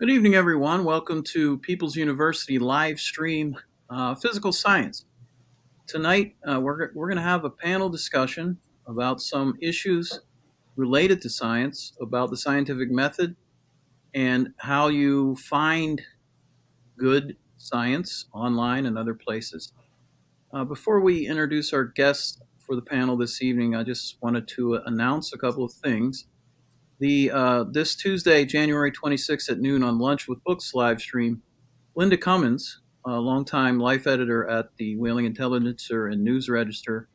Good evening, everyone. Welcome to People's University Livestream Physical Science. Tonight, we're going to have a panel discussion about some issues related to science, about the scientific method, and how you find good science online and other places. Before we introduce our guests for the panel this evening, I just wanted to announce a couple of things. This Tuesday, January 26th at noon on Lunch with Books live stream, Linda Cummins, a longtime life editor at the Whaling Intelligencer and News Register,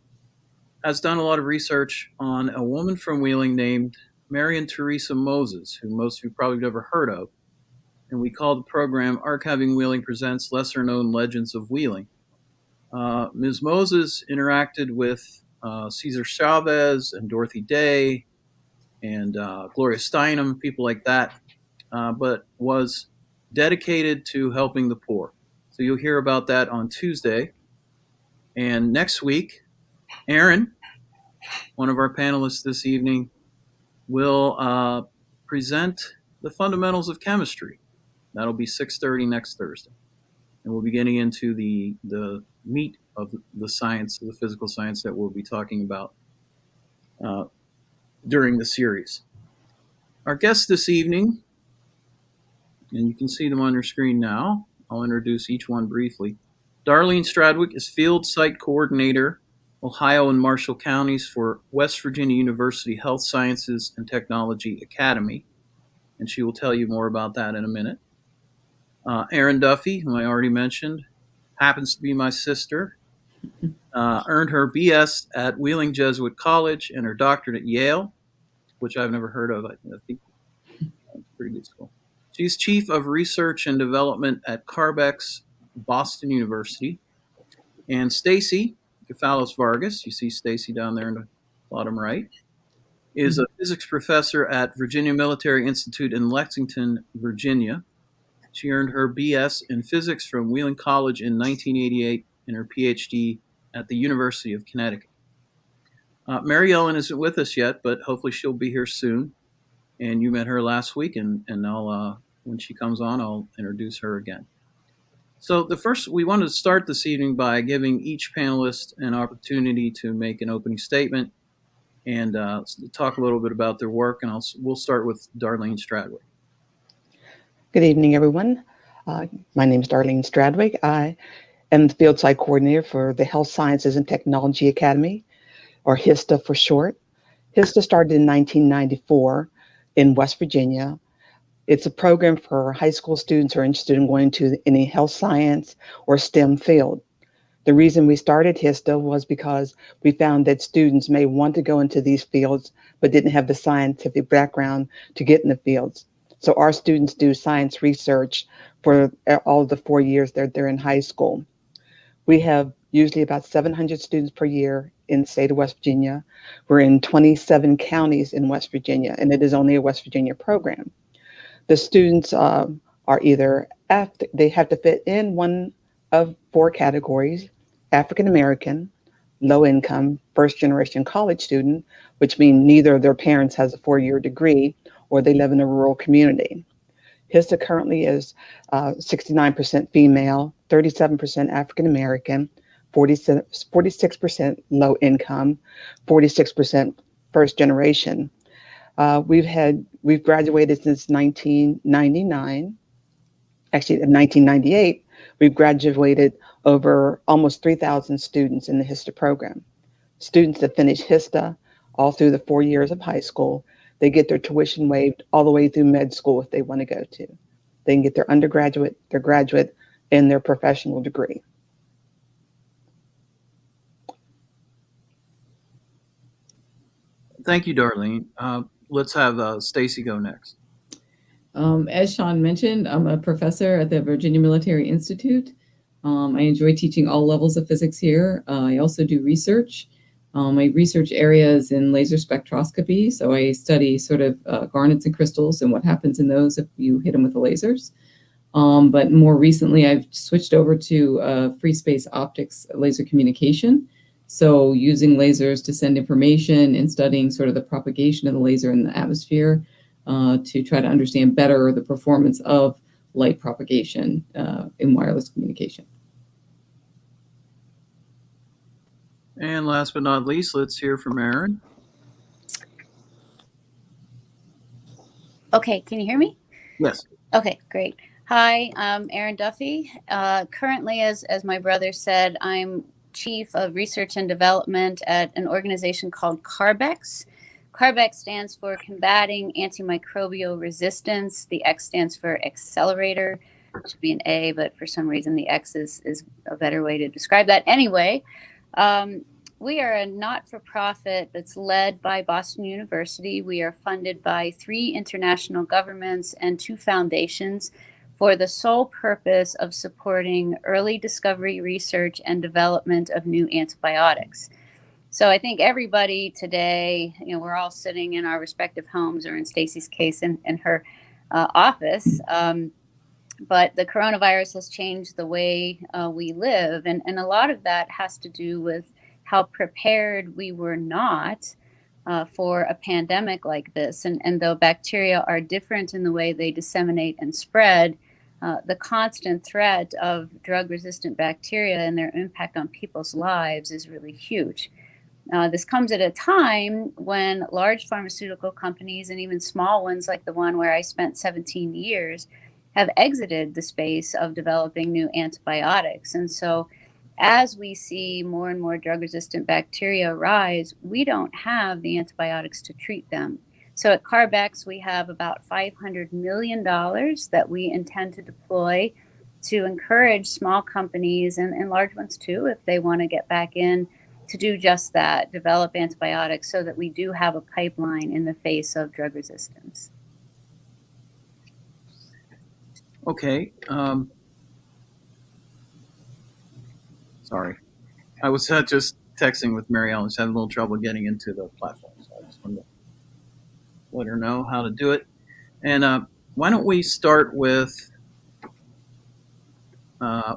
has done a lot of research on a woman from Wheeling named Marion Teresa Moses, who most of you probably never heard of. And we call the program Archiving Wheeling Presents Lesser Known Legends of Wheeling. Ms. Moses interacted with Cesar Chavez and Dorothy Day and Gloria Steinem, people like that, but was dedicated to helping the poor. So you'll hear about that on Tuesday. And next week, Erin, one of our panelists this evening, will present the fundamentals of chemistry. That'll be 6:30 next Thursday. And we'll be getting into the meat of the science, the physical science that we'll be talking about during the series. Our guests this evening, and you can see them on your screen now. I'll introduce each one briefly. Darlene Stradwig is Field Site Coordinator, Ohio and Marshall Counties for West Virginia University Health Sciences and Technology Academy, and she will tell you more about that in a minute. Erin Duffy, who I already mentioned, happens to be my sister, earned her BS at Wheeling Jesuit College and her doctorate at Yale, which I've never heard of. I think that's pretty good school. She's Chief of Research and Development at Carbex, Boston University. And Stacey Vargas, you see Stacey down there in the bottom right, is a physics professor at Virginia Military Institute in Lexington, Virginia. She earned her BS in physics from Wheeling College in 1988 and her PhD at the University of Connecticut. Mary Ellen isn't with us yet, but hopefully she'll be here soon. And you met her last week, and I'll when she comes on, I'll introduce her again. So we wanted to start this evening by giving each panelist an opportunity to make an opening statement and talk a little bit about their work. And we'll start with Darlene Stradwig. Good evening, everyone. My name is Darlene Stradwig. I am the Field Site Coordinator for the Health Sciences and Technology Academy, or HISTA for short. HISTA started in 1994 in West Virginia. It's a program for high school students who are interested in going to any health science or STEM field. The reason we started HISTA was because we found that students may want to go into these fields but didn't have the scientific background to get in the fields. So our students do science research for all of the 4 years that they're in high school. We have usually about 700 students per year in the state of West Virginia. We're in 27 counties in West Virginia, and it is only a West Virginia program. The students are either, they have to fit in one of 4 categories: African American, low income, first generation college student, which means neither of their parents has a 4-year degree, or they live in a rural community. HISTA currently is 69% female, 37% African American, 46% low income, 46% first generation. We've graduated since 1999. Actually, in 1998, we've graduated over almost 3,000 students in the HISTA program. Students that finish HISTA all through the 4 years of high school, they get their tuition waived all the way through med school if they want to go to. They can get their undergraduate, their graduate, and their professional degree. Thank you, Darlene. Let's have Stacey go next. As Sean mentioned, I'm a professor at the Virginia Military Institute. I enjoy teaching all levels of physics here. I also do research. My research area is in laser spectroscopy, so I study sort of garnets and crystals and what happens in those if you hit them with the lasers. But more recently, I've switched over to free space optics laser communication. So using lasers to send information and studying sort of the propagation of the laser in the atmosphere to try to understand better the performance of light propagation in wireless communication. And last but not least, let's hear from Erin. Okay, can you hear me? Yes. Okay, great. Hi, I'm Erin Duffy. Currently, as my brother said, I'm Chief of Research and Development at an organization called CARBEX. CARBEX stands for Combating Antimicrobial Resistance. The X stands for Accelerator. It should be an A, but for some reason the X is a better way to describe that. Anyway, we are a not-for-profit that's led by Boston University. We are funded by 3 international governments and 2 foundations for the sole purpose of supporting early discovery research and development of new antibiotics. So I think everybody today, we're all sitting in our respective homes, or in Stacey's case, in her office. But the coronavirus has changed the way we live. And a lot of that has to do with how prepared we were not for a pandemic like this. And though bacteria are different in the way they disseminate and spread, the constant threat of drug-resistant bacteria and their impact on people's lives is really huge. This comes at a time when large pharmaceutical companies, and even small ones like the one where I spent 17 years, have exited the space of developing new antibiotics. And so as we see more and more drug-resistant bacteria rise, we don't have the antibiotics to treat them. So at CARBEX, we have about $500 million that we intend to deploy to encourage small companies and large ones too, if they want to get back in, to do just that, develop antibiotics so that we do have a pipeline in the face of drug resistance. Okay. Sorry. I was just texting with Mary Ellen. She's had a little trouble getting into the platform. So I just wanted to let her know how to do it. And why don't we start with,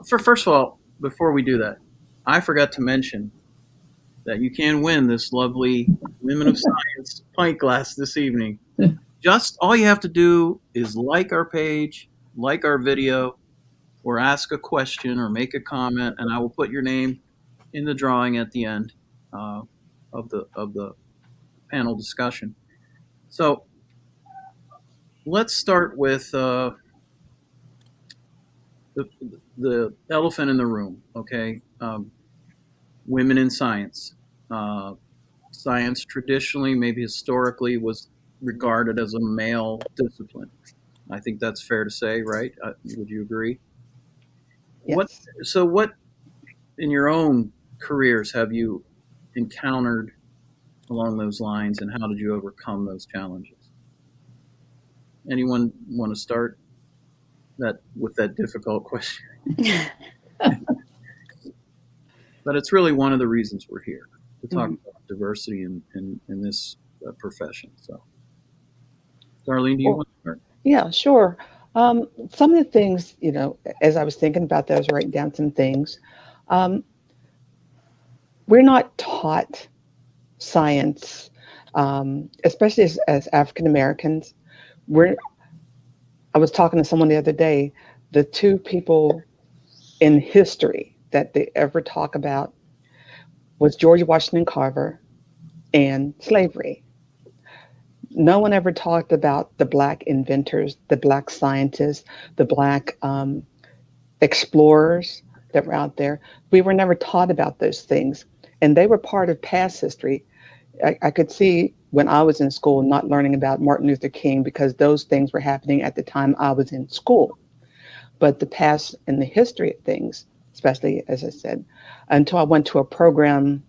first of all, before we do that, I forgot to mention that you can win this lovely Women of Science pint glass this evening. Just all you have to do is like our page, like our video, or ask a question or make a comment, and I will put your name in the drawing at the end of the panel discussion. So let's start with the elephant in the room. Okay, women in science. Science traditionally, maybe historically, was regarded as a male discipline. I think that's fair to say, right? Would you agree? Yes. What in your own careers have you encountered along those lines, and how did you overcome those challenges? Anyone want to start with that difficult question? But it's really one of the reasons we're here, to talk about diversity in this profession. So, Darlene, do you want to start? Yeah, sure. Some of the things, as I was thinking about that, I was writing down some things. We're not taught science, especially as African Americans. I was talking to someone the other day, the 2 people in history that they ever talk about was George Washington Carver and slavery. No one ever talked about the Black inventors, the Black scientists, the Black explorers that were out there. We were never taught about those things, and they were part of past history. I could see when I was in school not learning about Martin Luther King because those things were happening at the time I was in school. But the past and the history of things, especially, as I said, until I went to a program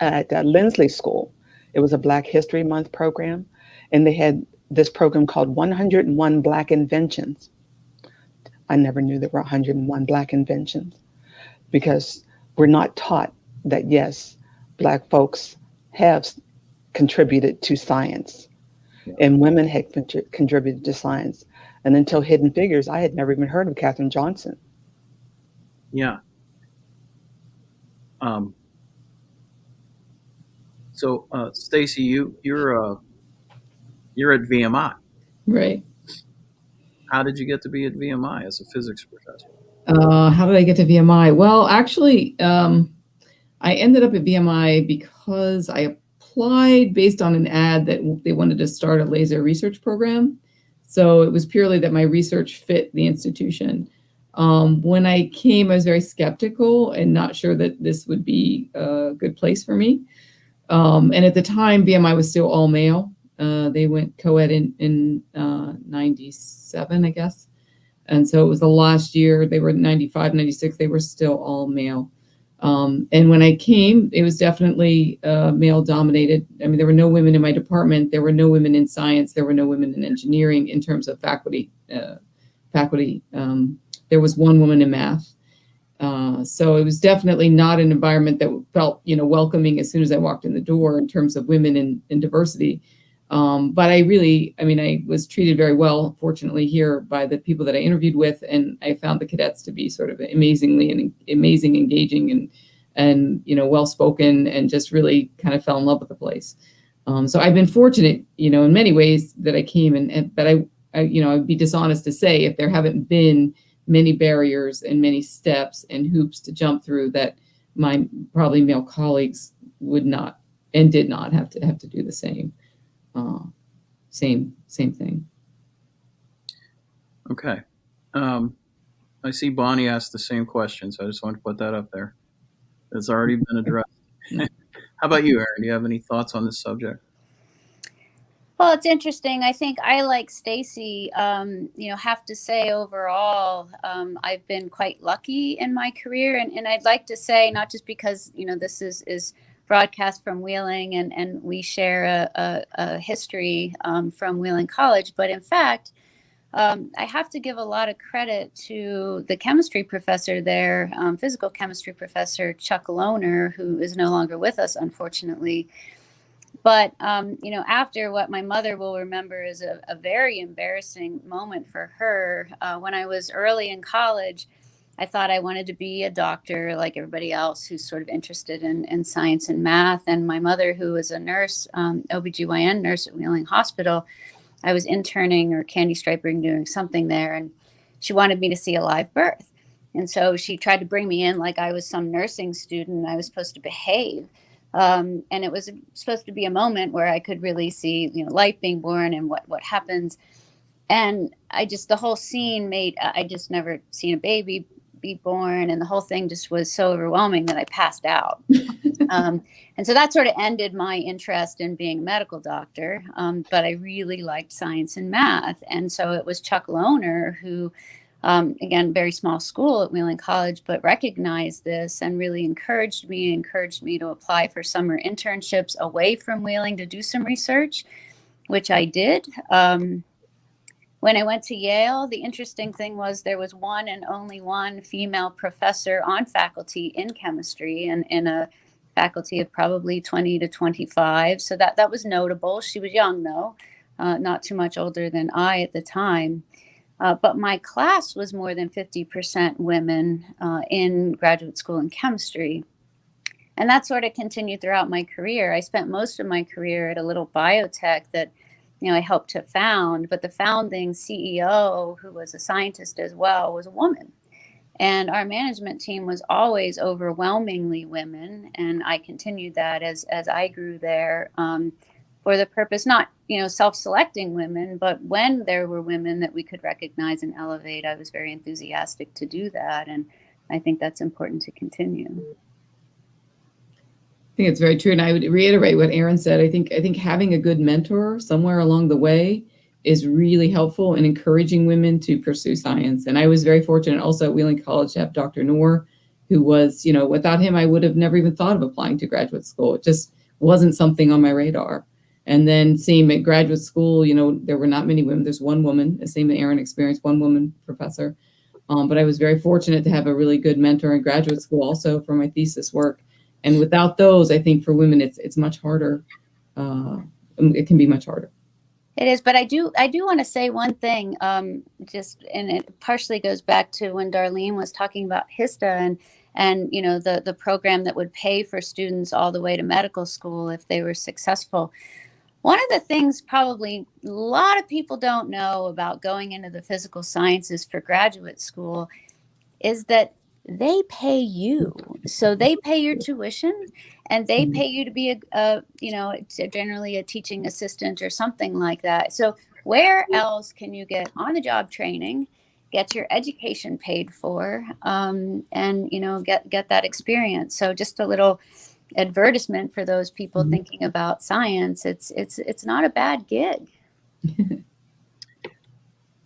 at Lindsley School. It was a Black History Month program, and they had this program called 101 Black Inventions. I never knew there were 101 Black inventions because we're not taught that, yes, Black folks have contributed to science, and women had contributed to science. And until Hidden Figures, I had never even heard of Katherine Johnson. Yeah. So, Stacey, you're at VMI, right? how did you get to be at VMI as a physics professor? How did I get to VMI? Well, actually, I ended up at VMI because I applied based on an ad that they wanted to start a laser research program. So it was purely that my research fit the institution. When I came, I was very skeptical and not sure that this would be a good place for me. And at the time, VMI was still all male. They went co-ed in 97, I guess. And so it was the last year. They were 95, 96. They were still all male. And when I came, it was definitely male dominated. I mean, there were no women in my department. There were no women in science. There were no women in engineering in terms of faculty. There was one woman in math. So it was definitely not an environment that felt, welcoming as soon as I walked in the door in terms of women and diversity. But I was treated very well, fortunately, here by the people that I interviewed with, and I found the cadets to be sort of amazing, engaging, and well-spoken, and just really kind of fell in love with the place. So I've been fortunate, in many ways that I came, but I'd be dishonest to say if there haven't been many barriers and many steps and hoops to jump through that my probably male colleagues would not and did not have to do the same. Same thing. Okay. I see Bonnie asked the same question, so I just wanted to put that up there. It's already been addressed. How about you, Erin? Do you have any thoughts on this subject? Well, it's interesting. I think I, like Stacey, have to say overall, I've been quite lucky in my career. And I'd like to say, not just because, this is broadcast from Wheeling and we share a history from Wheeling College, but in fact, I have to give a lot of credit to the chemistry professor there, physical chemistry professor Chuck Lohner, who is no longer with us, unfortunately. But, after what my mother will remember is a very embarrassing moment for her, when I was early in college, I thought I wanted to be a doctor like everybody else who's sort of interested in science and math. And my mother, who was a nurse, OBGYN nurse at Wheeling Hospital, I was interning or candy striping, doing something there. And she wanted me to see a live birth. And so she tried to bring me in like I was some nursing student. I was supposed to behave. And it was supposed to be a moment where I could really see, life being born and what happens. And the whole scene I just never seen a baby be born. And the whole thing just was so overwhelming that I passed out. And so that sort of ended my interest in being a medical doctor. But I really liked science and math. And so it was Chuck Lohner who, again, very small school at Wheeling College, but recognized this and really encouraged me to apply for summer internships away from Wheeling to do some research, which I did. When I went to Yale, the interesting thing was there was one and only one female professor on faculty in chemistry, and in a faculty of probably 20 to 25. So that was notable. She was young, though, not too much older than I at the time. But my class was more than 50% women in graduate school in chemistry. And that sort of continued throughout my career. I spent most of my career at a little biotech that, I helped to found, but the founding CEO, who was a scientist as well, was a woman. And our management team was always overwhelmingly women. And I continued that as I grew there. For the purpose, not, self-selecting women, but when there were women that we could recognize and elevate, I was very enthusiastic to do that. And I think that's important to continue. I think it's very true. And I would reiterate what Erin said. I think having a good mentor somewhere along the way is really helpful in encouraging women to pursue science. And I was very fortunate also at Wheeling College to have Dr. Noor, who was, without him, I would have never even thought of applying to graduate school. It just wasn't something on my radar. And then same at graduate school, there were not many women. There's one woman, the same Erin experienced, one woman professor. But I was very fortunate to have a really good mentor in graduate school also for my thesis work. And without those, I think for women, it's much harder. It can be much harder. It is, but I do want to say one thing, and it partially goes back to when Darlene was talking about HISTA and the program that would pay for students all the way to medical school if they were successful. One of the things probably a lot of people don't know about going into the physical sciences for graduate school is that they pay you. So they pay your tuition and they pay you to be generally a teaching assistant or something like that. So where else can you get on the job training, get your education paid for, and get that experience? So just a little advertisement for those people thinking about science. It's not a bad gig.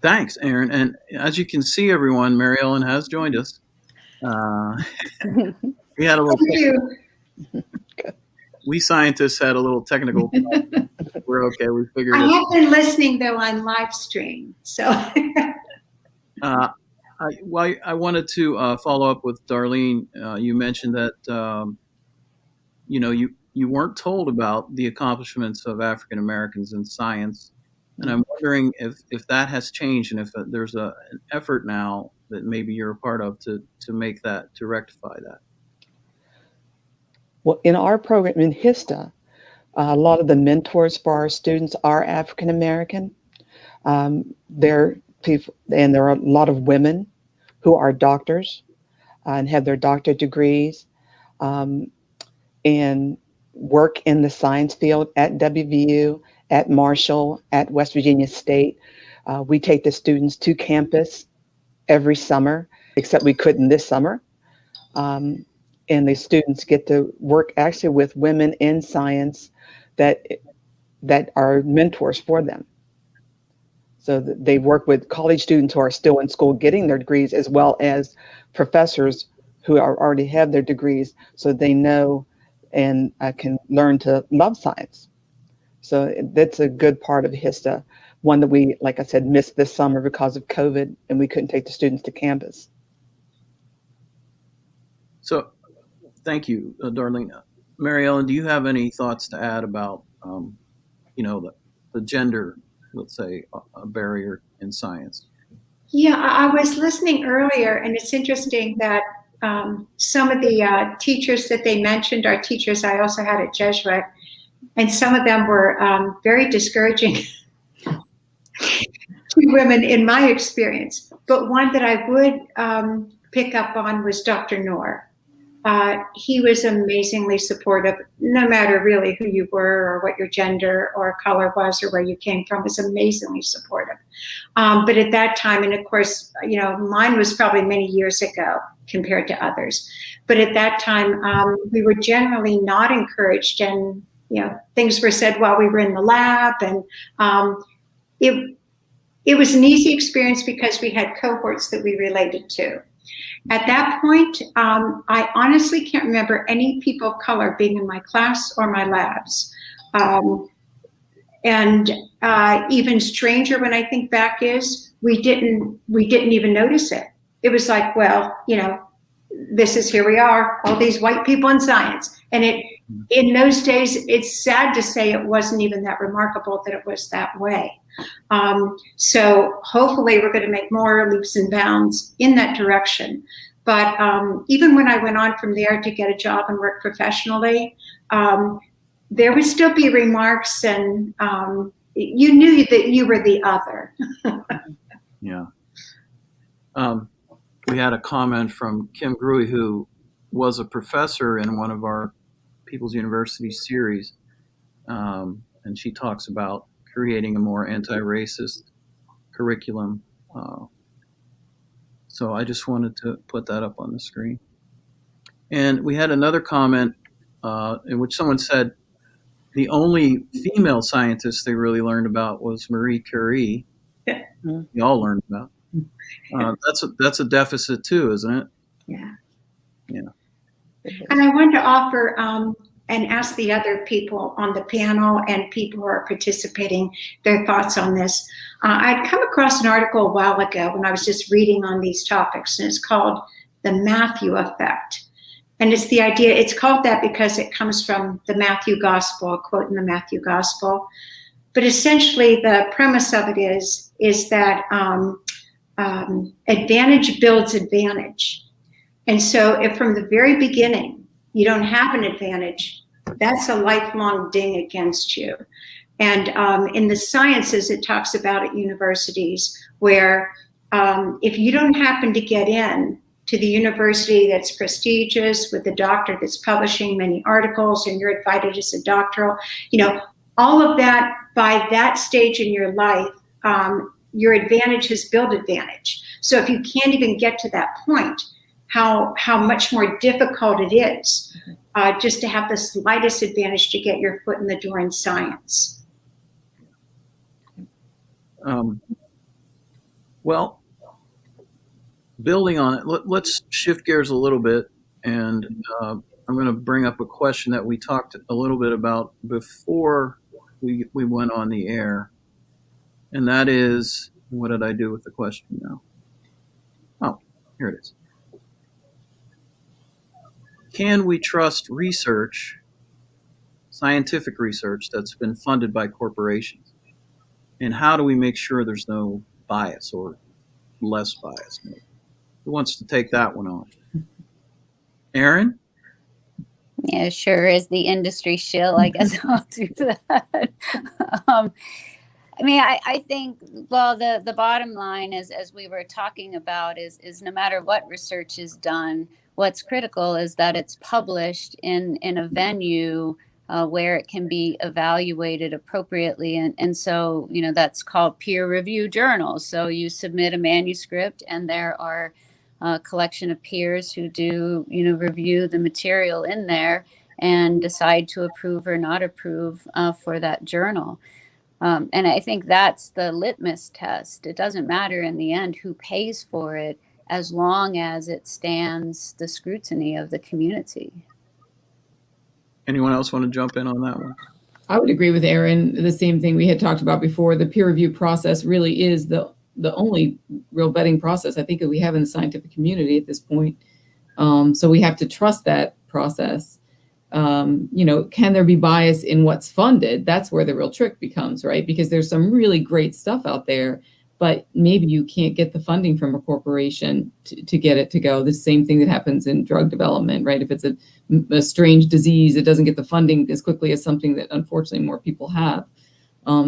Thanks, Erin. And as you can see, everyone, Mary Ellen has joined us. We had a little. We scientists had a little technical. We're okay. We figured. I have been listening though on Livestream, so. I wanted to follow up with Darlene. You mentioned that you weren't told about the accomplishments of African Americans in science, and I'm wondering if that has changed and if there's an effort now that maybe you're a part of to rectify that. Well, in our program in HISTA, a lot of the mentors for our students are African American. They're people, and there are a lot of women who are doctors and have their doctorate degrees and work in the science field at WVU, at Marshall, at West Virginia State. We take the students to campus every summer, except we couldn't this summer. And the students get to work actually with women in science that are mentors for them. So they work with college students who are still in school getting their degrees, as well as professors who already have their degrees, so they know and can learn to love science. So that's a good part of HISTA, one that we, like I said, missed this summer because of COVID, and we couldn't take the students to campus. So thank you, Darlene. Mary Ellen, do you have any thoughts to add about, the gender, let's say, a barrier in science? Yeah, I was listening earlier, and it's interesting that some of the teachers that they mentioned are teachers I also had at Jesuit, and some of them were very discouraging to women in my experience. But one that I would pick up on was Dr. Noor. He was amazingly supportive, no matter really who you were or what your gender or color was or where you came from, was amazingly supportive. But at that time, and of course, mine was probably many years ago compared to others. But at that time, we were generally not encouraged, and things were said while we were in the lab, and it was an easy experience because we had cohorts that we related to. At that point, I honestly can't remember any people of color being in my class or my labs. And even stranger when I think back is we didn't even notice it. It was like, well, this is, here we are, all these white people in science. And in those days, it's sad to say it wasn't even that remarkable that it was that way. So hopefully we're going to make more leaps and bounds in that direction. But even when I went on from there to get a job and work professionally, there would still be remarks, and you knew that you were the other. Yeah. We had a comment from Kim Gruey, who was a professor in one of our People's University series, and she talks about creating a more anti-racist curriculum. So I just wanted to put that up on the screen. And we had another comment in which someone said the only female scientist they really learned about was Marie Curie. Yeah. We all learned about. That's a deficit too, isn't it? Yeah. Yeah. And I wanted to offer and ask the other people on the panel and people who are participating their thoughts on this. I'd come across an article a while ago when I was just reading on these topics, and it's called The Matthew Effect. And it's the idea, it's called that because it comes from the Matthew Gospel, a quote in the Matthew Gospel. But essentially the premise of it is that advantage builds advantage. And so if from the very beginning you don't have an advantage, that's a lifelong ding against you. And in the sciences, it talks about at universities where if you don't happen to get in to the university that's prestigious with a doctor that's publishing many articles and you're invited as a doctoral, all of that by that stage in your life, your advantage has built advantage. So if you can't even get to that point, how much more difficult it is just to have the slightest advantage to get your foot in the door in science. Well, building on it, let's shift gears a little bit, and I'm going to bring up a question that we talked a little bit about before we went on the air, and that is, what did I do with the question now? Oh, here it is. Can we trust research, scientific research that's been funded by corporations? And how do we make sure there's no bias or less bias? Maybe? Who wants to take that one on? Erin? Yeah, sure. As the industry shill, I guess I'll do that. I think, well, the bottom line is, as we were talking about, is no matter what research is done, what's critical is that it's published in a venue where it can be evaluated appropriately. And so, that's called peer review journals. So you submit a manuscript and there are a collection of peers who do, review the material in there and decide to approve or not approve for that journal. And I think that's the litmus test. It doesn't matter in the end who pays for it, as long as it stands the scrutiny of the community. Anyone else want to jump in on that one? I would agree with Erin. The same thing we had talked about before. The peer review process really is the only real vetting process I think that we have in the scientific community at this point. So we have to trust that process. Can there be bias in what's funded? That's where the real trick becomes, right? Because there's some really great stuff out there, but maybe you can't get the funding from a corporation to get it to go. The same thing that happens in drug development, right? If it's a strange disease, it doesn't get the funding as quickly as something that unfortunately more people have.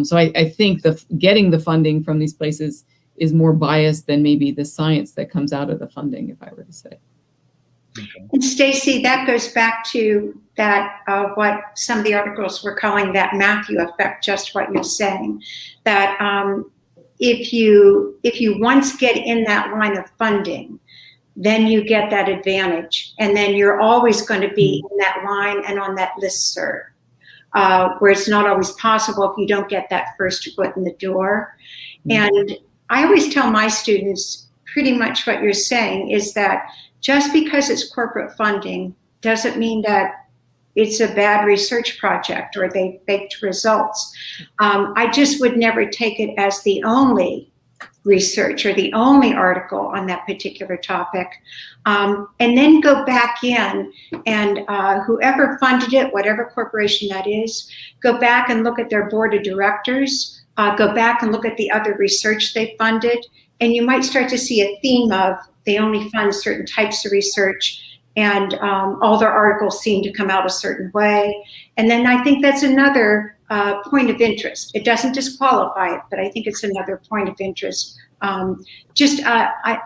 So I think getting the funding from these places is more biased than maybe the science that comes out of the funding, if I were to say. Okay. And Stacey, that goes back to that what some of the articles were calling that Matthew effect, just what you're saying, that if you once get in that line of funding, then you get that advantage, and then you're always going to be in that line and on that listserv, where it's not always possible if you don't get that first foot in the door. And I always tell my students pretty much what you're saying is that just because it's corporate funding doesn't mean that it's a bad research project or they faked results. I just would never take it as the only research or the only article on that particular topic. And then go back in and whoever funded it, whatever corporation that is, go back and look at their board of directors, go back and look at the other research they funded, and you might start to see a theme of they only fund certain types of research, and all their articles seem to come out a certain way. And then I think that's another point of interest. It doesn't disqualify it, but I think it's another point of interest. I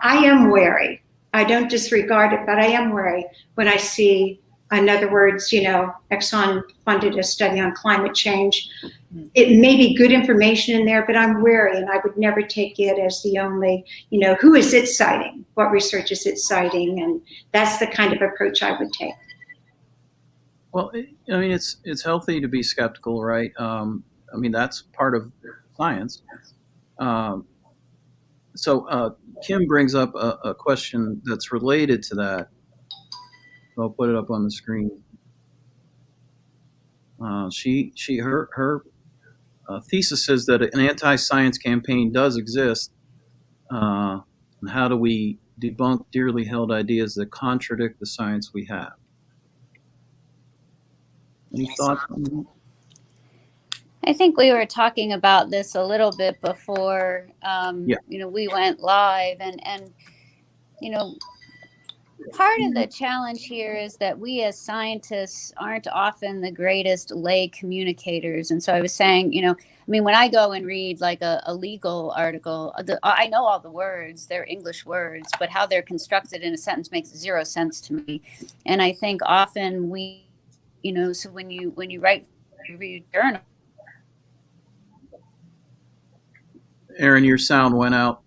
am wary. I don't disregard it, but I am wary when I see, in other words, Exxon funded a study on climate change. It may be good information in there, but I'm wary, and I would never take it as the only, who is it citing? What research is it citing? And that's the kind of approach I would take. Well, it's healthy to be skeptical, right? That's part of science. So Kim brings up a question that's related to that. I'll put it up on the screen. Her thesis says that an anti-science campaign does exist. And how do we debunk dearly held ideas that contradict the science we have? Any thoughts on that? I think we were talking about this a little bit before, we went live, and part of the challenge here is that we as scientists aren't often the greatest lay communicators. And so I was saying, I mean, when I go and read like a legal article, I know all the words, they're English words, but how they're constructed in a sentence makes zero sense to me. And I think often we, so when you write your journal. Erin, your sound went out.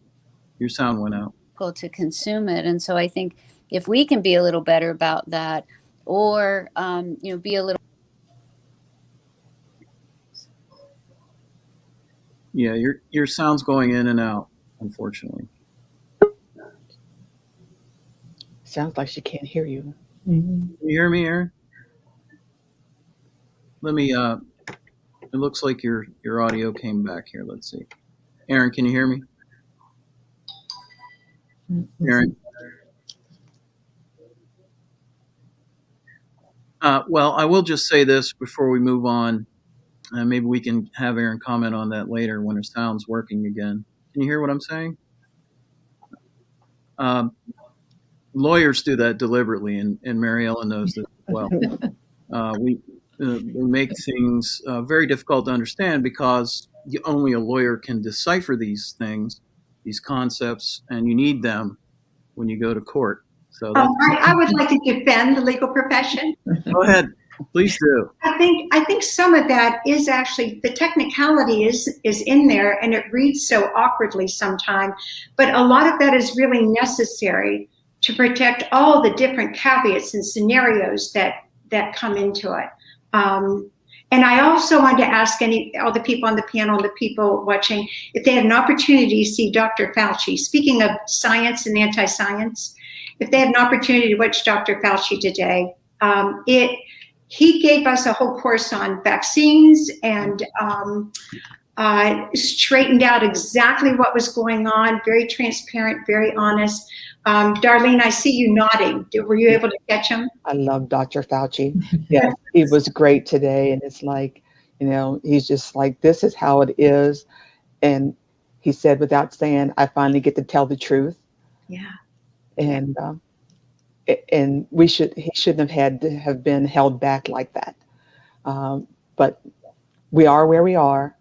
To consume it. And so I think if we can be a little better about that, or be a little. Yeah, your sound's going in and out, unfortunately. Sounds like she can't hear you. Can you hear me, Erin? Let me. It looks like your audio came back here. Let's see. Erin, can you hear me? Erin. Well, I will just say this before we move on. Maybe we can have Erin comment on that later when her sound's working again. Can you hear what I'm saying? Lawyers do that deliberately, and Mary Ellen knows this as well. We make things very difficult to understand because only a lawyer can decipher these things, these concepts, and you need them when you go to court. So I would like to defend the legal profession. Go ahead, please do. I think some of that is actually, the technicality is in there, and it reads so awkwardly sometimes, but a lot of that is really necessary to protect all the different caveats and scenarios that come into it. And I also wanted to ask all the people on the panel and the people watching, if they had an opportunity to see Dr. Fauci, speaking of science and anti-science, if they had an opportunity to watch Dr. Fauci today, he gave us a whole course on vaccines and straightened out exactly what was going on, very transparent, very honest. Darlene, I see you nodding. Were you able to catch him? I love Dr. Fauci. Yeah, he was great today. And it's like, he's just like, this is how it is. And he said, without saying, I finally get to tell the truth. Yeah. And he shouldn't have had to have been held back like that. But we are where we are.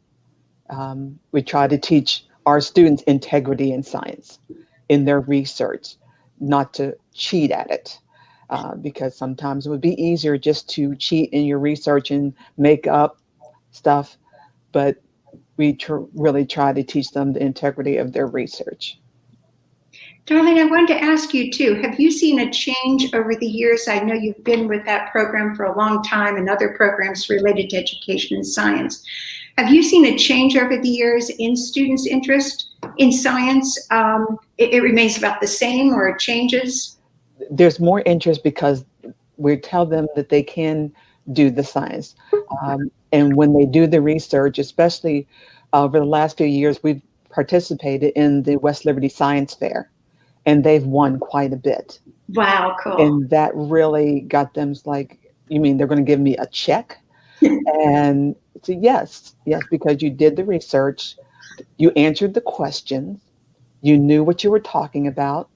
We try to teach our students integrity in science, in their research, not to cheat at it. Because sometimes it would be easier just to cheat in your research and make up stuff. But we really try to teach them the integrity of their research. Darlene, I wanted to ask you too, have you seen a change over the years? I know you've been with that program for a long time and other programs related to education and science. Have you seen a change over the years in students' interest in science? It remains about the same, or it changes? There's more interest because we tell them that they can do the science. And when they do the research, especially over the last few years, we've participated in the West Liberty Science Fair. And they've won quite a bit. Wow, cool. And that really got them like, you mean they're going to give me a check? And so yes, because you did the research, you answered the questions, you knew what you were talking about,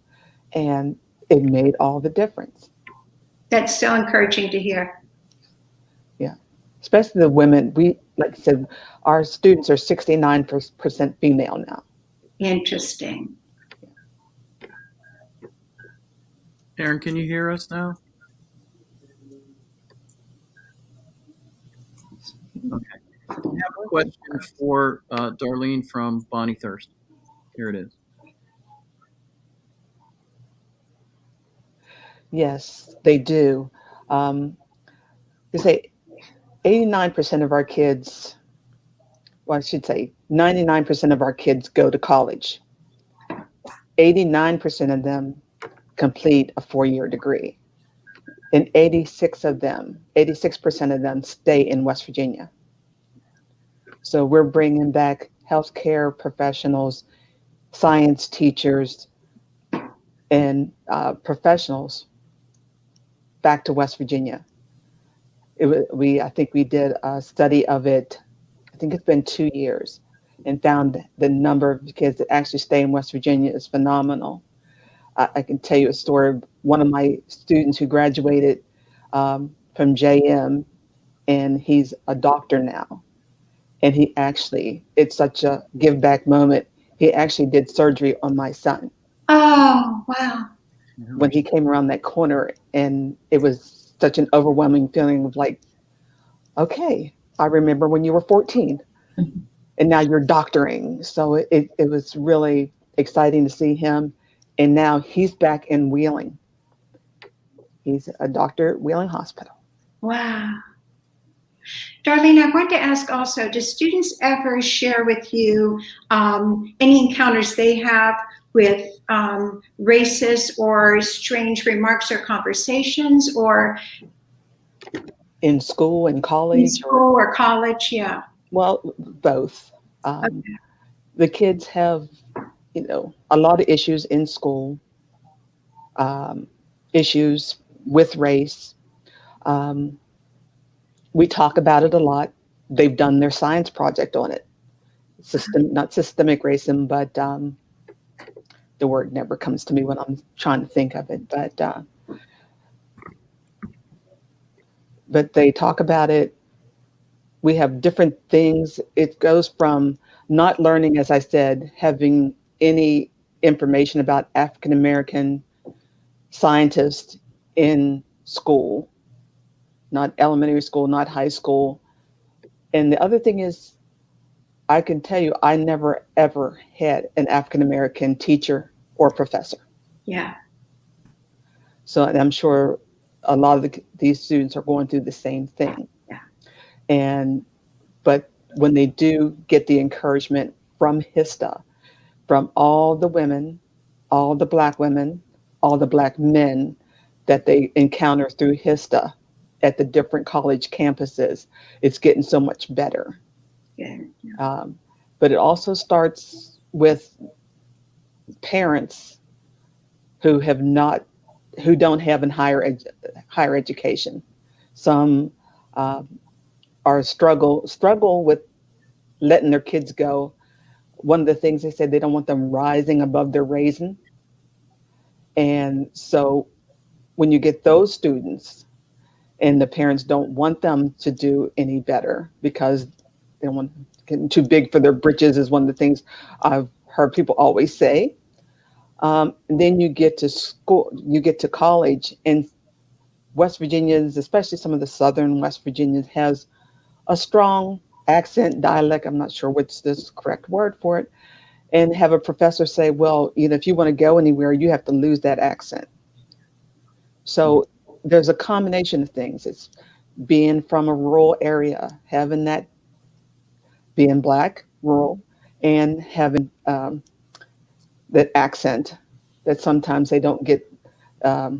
and it made all the difference. That's so encouraging to hear. Yeah, especially the women. Like I said, our students are 69% female now. Interesting. Erin, can you hear us now? Okay. I have a question for Darlene from Bonnie Thirst. Here it is. Yes, they do. They say 89% of our kids, well, I should say 99% of our kids go to college. 89% of them complete a 4-year degree. And 86% of them stay in West Virginia. So we're bringing back healthcare professionals, science teachers, and professionals back to West Virginia. I think we did a study of it, I think it's been 2 years, and found the number of kids that actually stay in West Virginia is phenomenal. I can tell you a story of one of my students who graduated from JM, and he's a doctor now. And he actually, it's such a give back moment. He actually did surgery on my son. Oh, wow. When he came around that corner, and it was such an overwhelming feeling of like, okay, I remember when you were 14 and now you're doctoring. So it was really exciting to see him. And now he's back in Wheeling. He's a doctor at Wheeling Hospital. Wow. Darlene, I wanted to ask also, do students ever share with you any encounters they have with racist or strange remarks or conversations, or In school and college? in school or college? Yeah. Well, both. Okay. The kids have, a lot of issues in school, issues with race. We talk about it a lot. They've done their science project on it. Not systemic racism, but the word never comes to me when I'm trying to think of it. But they talk about it. We have different things. It goes from not learning, as I said, having any information about African American scientists in school, not elementary school, not high school. And the other thing is, I can tell you, I never, ever had an African American teacher or professor. Yeah. So I'm sure a lot of these students are going through the same thing. Yeah. But when they do get the encouragement from HISTA, from all the women, all the Black women, all the Black men that they encounter through HISTA at the different college campuses, it's getting so much better. Yeah. But it also starts with parents who don't have a higher education. Some are struggle with letting their kids go. One of the things they said, they don't want them rising above their raisin. And so when you get those students and the parents don't want them to do any better because they don't want getting too big for their britches, is one of the things I've heard people always say. And then you get to school, you get to college, and West Virginians, especially some of the Southern West Virginians, has a strong accent, dialect, I'm not sure what's the correct word for it, and have a professor say, well, if you want to go anywhere, you have to lose that accent. So there's a combination of things. It's being from a rural area, having that, being Black, rural, and having that accent that sometimes they don't get, I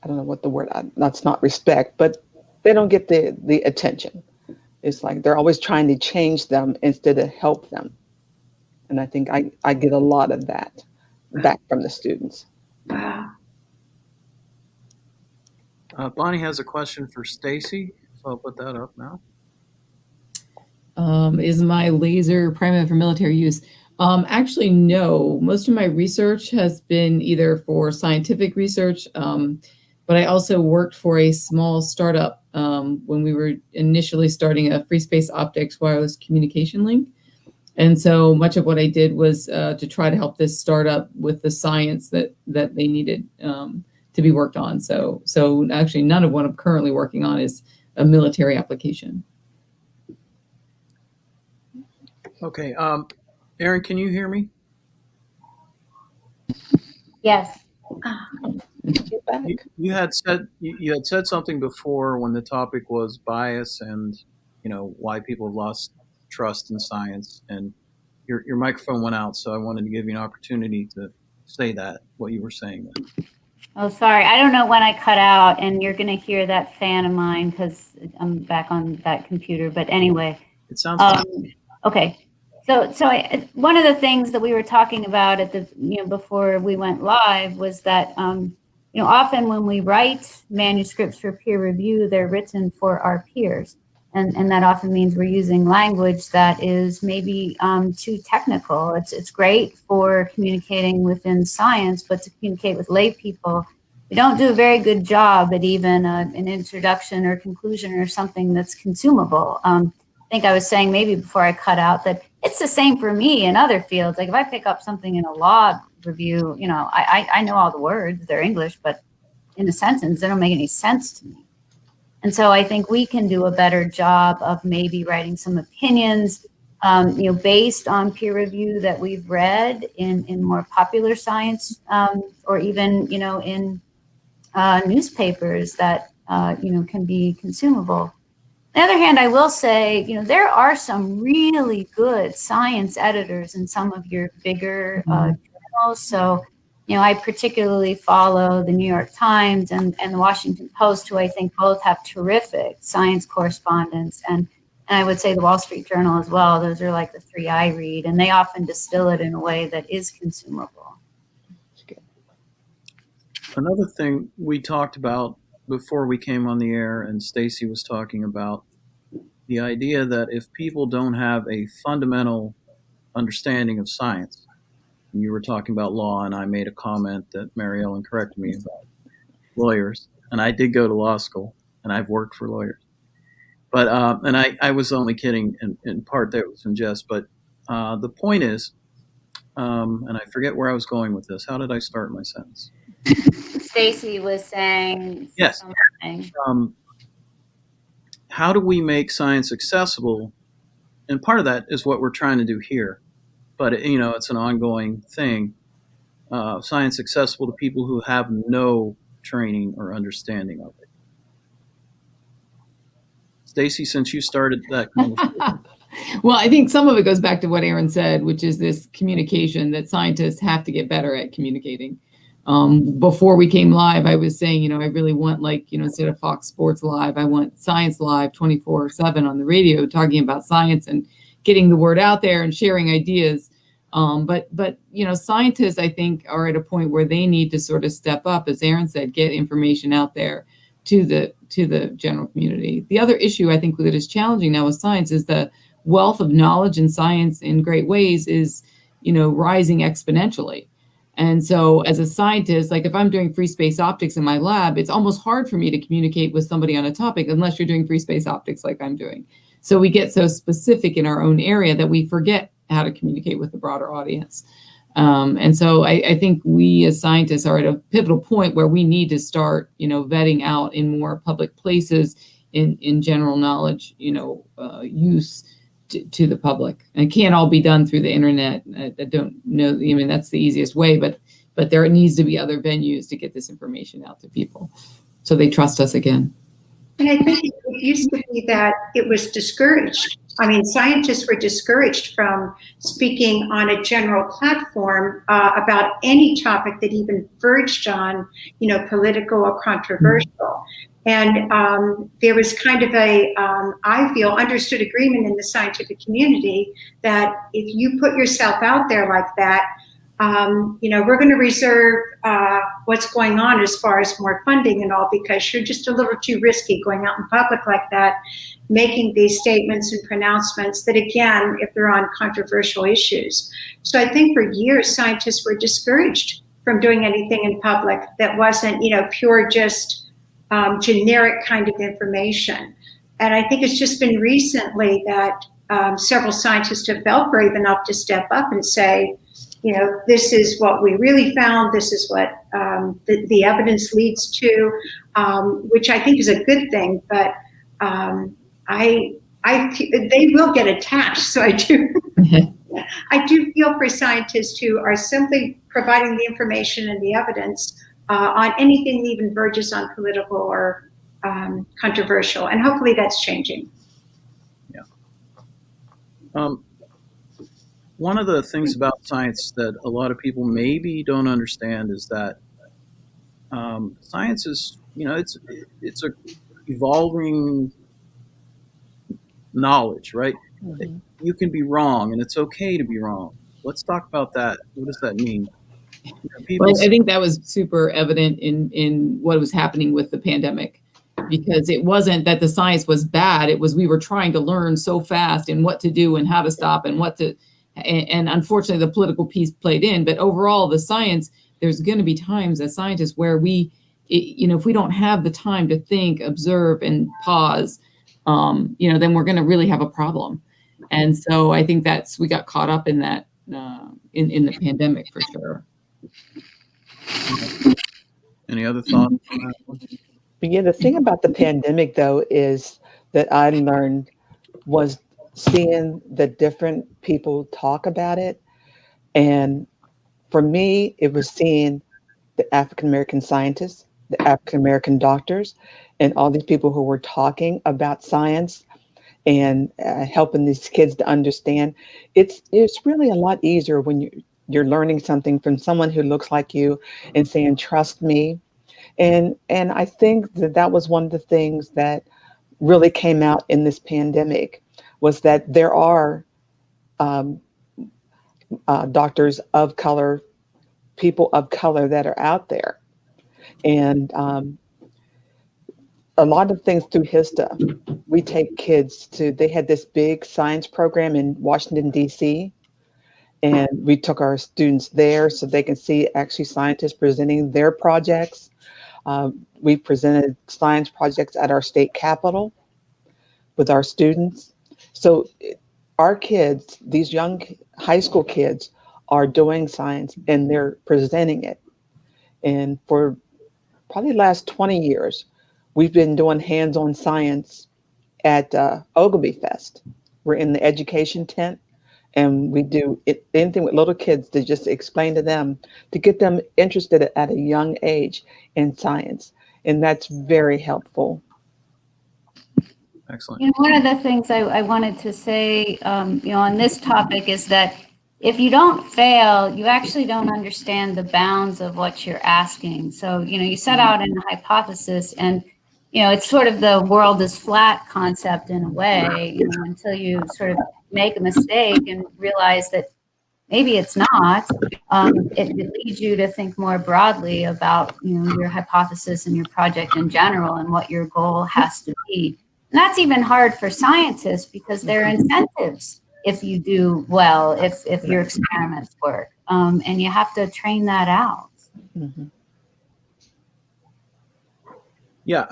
don't know what the word, that's not respect, but they don't get the attention. It's like they're always trying to change them instead of help them. And I think I get a lot of that back from the students. Wow. Bonnie has a question for Stacey, so I'll put that up now. Is my laser primary for military use? Actually, no. Most of my research has been either for scientific research, but I also worked for a small startup when we were initially starting a free space optics wireless communication link. And so much of what I did was to try to help this startup with the science that they needed to be worked on. So actually, none of what I'm currently working on is a military application. Okay, Erin, can you hear me? Yes. You had said something before when the topic was bias and why people have lost trust in science, and your microphone went out, so I wanted to give you an opportunity to say what you were saying then. Oh, sorry. I don't know when I cut out, and you're going to hear that fan of mine because I'm back on that computer. But anyway, it sounds fine. Okay. So one of the things that we were talking about at the before we went live was that often when we write manuscripts for peer review, they're written for our peers, And that often means we're using language that is maybe too technical. It's great for communicating within science, but to communicate with lay people, we don't do a very good job at even an introduction or conclusion or something that's consumable. I think I was saying maybe before I cut out that it's the same for me in other fields. Like if I pick up something in a law review, you know, I know all the words, they're English, but in a sentence, they don't make any sense to me. And so I think we can do a better job of maybe writing some opinions, you know, based on peer review that we've read in more popular science, or even, you know, in newspapers that, you know, can be consumable. On the other hand, I will say, you know, there are some really good science editors in some of your bigger journals. So, you know, I particularly follow the New York Times and the Washington Post, who I think both have terrific science correspondents. And I would say the Wall Street Journal as well. Those are like the three I read, and they often distill it in a way that is consumable. Another thing we talked about before we came on the air, and Stacey was talking about, the idea that if people don't have a fundamental understanding of science, you were talking about law, and I made a comment that Mary Ellen corrected me about lawyers. And I did go to law school, and I've worked for lawyers. But and I was only kidding in part. That was in jest. But the point is, and I forget where I was going with this. How did I start my sentence? Stacey was saying yes. Something. How do we make science accessible? And part of that is what we're trying to do here. But, you know, it's an ongoing thing. Science accessible to people who have no training or understanding of it. Stacey, since you started that conversation. Well, I think some of it goes back to what Erin said, which is this communication that scientists have to get better at communicating. Before we came live, I was saying, you know, I really want, like, you know, instead of Fox Sports Live, I want Science Live 24/7 on the radio, talking about science and getting the word out there and sharing ideas. But you know, scientists, I think, are at a point where they need to sort of step up, as Erin said, get information out there to the general community. The other issue I think that is challenging now with science is the wealth of knowledge in science in great ways is, you know, rising exponentially. And so as a scientist, like if I'm doing free space optics in my lab, it's almost hard for me to communicate with somebody on a topic unless you're doing free space optics like I'm doing. So we get so specific in our own area that we forget how to communicate with the broader audience. And so I think we as scientists are at a pivotal point where we need to start, you know, vetting out in more public places in general knowledge, you know, use to the public. And it can't all be done through the internet. I don't know. I mean, that's the easiest way, but there needs to be other venues to get this information out to people so they trust us again. And I think it used to be that it was discouraged. I mean, scientists were discouraged from speaking on a general platform about any topic that even verged on, you know, political or controversial. And there was kind of a, I feel, understood agreement in the scientific community that if you put yourself out there like that, you know, we're going to reserve what's going on as far as more funding and all, because you're just a little too risky going out in public like that, making these statements and pronouncements that, again, if they're on controversial issues. So I think for years, scientists were discouraged from doing anything in public that wasn't, you know, pure, just generic kind of information. And I think it's just been recently that several scientists have felt brave enough to step up and say, you know, this is what we really found. This is what the evidence leads to, which I think is a good thing. But they will get attached. So I do feel for scientists who are simply providing the information and the evidence on anything that even verges on political or controversial, and hopefully that's changing. Yeah. One of the things about science that a lot of people maybe don't understand is that science is, you know, it's a evolving knowledge, right? Mm-hmm. You can be wrong, and it's okay to be wrong. Let's talk about that. What does that mean? Well, I think that was super evident in what was happening with the pandemic. because it wasn't that the science was bad. It was we were trying to learn so fast and what to do and how to stop and what to, and unfortunately the political piece played in. But overall, the science, there's going to be times as scientists where if we don't have the time to think, observe, and pause, then we're going to really have a problem. And so I think we got caught up in that in the pandemic for sure. Any other thoughts on that one? Yeah, the thing about the pandemic, though, is that I learned was seeing the different people talk about it. And for me, it was seeing the African American scientists, the African American doctors, and all these people who were talking about science and helping these kids to understand. It's really a lot easier when you're learning something from someone who looks like you and saying, "Trust me." And I think that was one of the things that really came out in this pandemic was that there are doctors of color, people of color that are out there. And a lot of things through HISTA, we take kids they had this big science program in Washington, D.C., and we took our students there so they can see actually scientists presenting their projects. We presented science projects at our state capitol with our students. So our kids, these young high school kids, are doing science and they're presenting it. And for probably the last 20 years, we've been doing hands-on science at Ogilvy Fest. We're in the education tent, and we do anything with little kids to just explain to them, to get them interested at a young age in science. And that's very helpful. Excellent. One of the things I wanted to say, on this topic is that if you don't fail, you actually don't understand the bounds of what you're asking. So, you set out in a hypothesis and, it's sort of the world is flat concept in a way, until you sort of make a mistake and realize that maybe it's not. It leads you to think more broadly about, your hypothesis and your project in general and what your goal has to be. And that's even hard for scientists because there are incentives if you do well, if your experiments work, and you have to train that out. Mm-hmm. Yeah,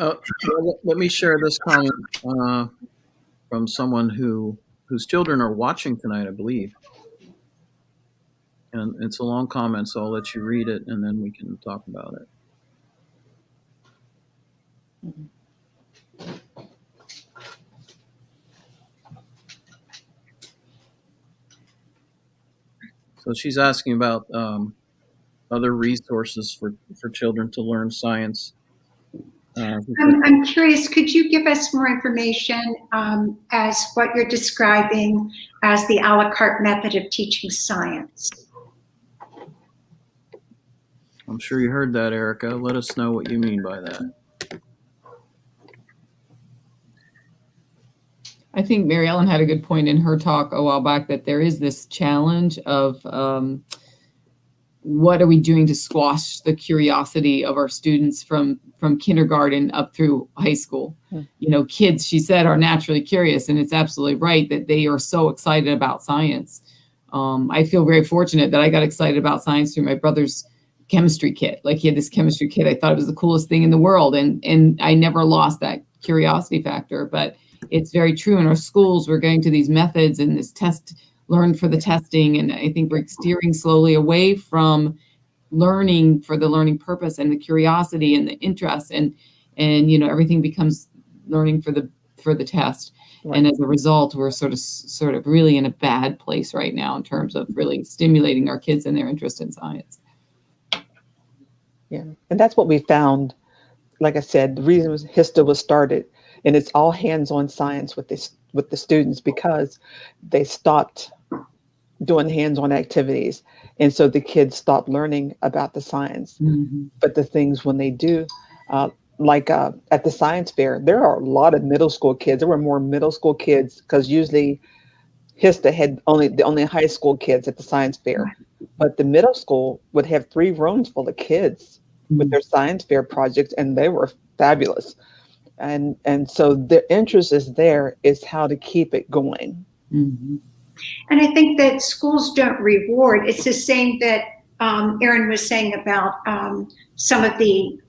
let me share this comment from someone whose children are watching tonight, I believe. And it's a long comment, so I'll let you read it, and then we can talk about it. Mm-hmm. So she's asking about other resources for children to learn science. I'm curious, could you give us more information as what you're describing as the a la carte method of teaching science? I'm sure you heard that, Erica. Let us know what you mean by that. I think Mary Ellen had a good point in her talk a while back that there is this challenge of what are we doing to squash the curiosity of our students from kindergarten up through high school? Kids, she said, are naturally curious, and it's absolutely right that they are so excited about science. I feel very fortunate that I got excited about science through my brother's chemistry kit. Like, he had this chemistry kit. I thought it was the coolest thing in the world, and I never lost that curiosity factor. But it's very true in our schools. We're going to these methods and this test, learn for the testing. And I think we're steering slowly away from learning for the learning purpose and the curiosity and the interest. And everything becomes learning for the test. Right. And as a result, we're sort of really in a bad place right now in terms of really stimulating our kids and their interest in science. Yeah. And that's what we found. Like I said, the reason was HISTA was started, and it's all hands-on science with the students because they stopped doing hands-on activities. And so the kids stopped learning about the science. Mm-hmm. But the things when they do, like at the science fair, there are a lot of middle school kids. There were more middle school kids because usually HISTA had only high school kids at the science fair. But the middle school would have 3 rooms full of kids with their science fair projects, and they were fabulous. And so the interest is there, is how to keep it going. Mm-hmm. And I think that schools don't reward. It's the same that Erin was saying about some of the,